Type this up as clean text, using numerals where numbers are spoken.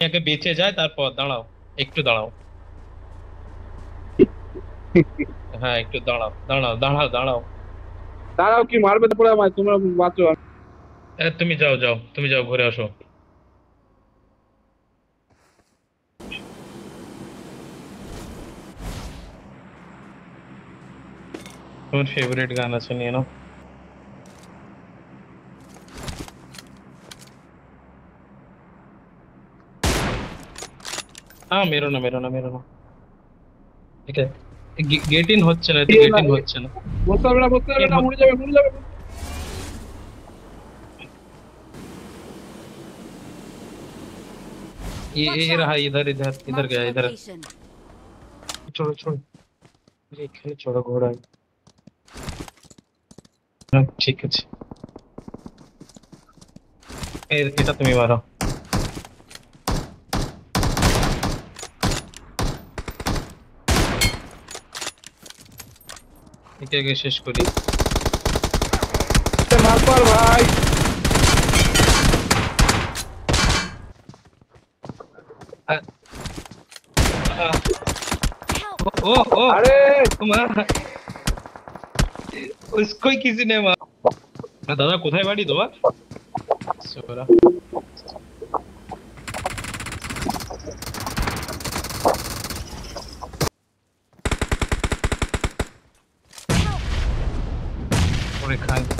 আগে বেঁচে যায় তারপর দাঁড়াও, একটু দাঁড়াও। হ্যাঁ একটু দাঁড়াও দাঁড়াও দাঁড়াও দাঁড়াও। দাঁড়াও, কি মারবে তারপরে আমায়? তোমরা বাঁচো। তুমি যাও যাও, তুমি যাও ঘুরে আসো। তোমার ফেভারিট গান আছে নিয়ে নাও। হ্যাঁ মেরো না মেরো না মেরো না। ঠিক আছে, গেট ইন হচ্ছে না, এতে এ গেট না, ইন হচ্ছে না। বসতে পারবে না, বসতে পারবে ইন না, মরে যাবে, মরে যাবে। ये Watch ये रहा, out! इधर इधर इधर Marked a गया इधर। location. छोड़ो छोड़ो, अरे এখানে छोड़ो ঘোড়া। হ্যাঁ, ঠিক আছে। এটা তুমি মারো। একে আগে শেষ করি। মার পার ভাই। আ- আ- Help! ओ ओ আরে तुम्हारा उसको ही किसी ने मारा। দাদা কোথায় বাড়ি তোমার? সোরা। ওরে খাই।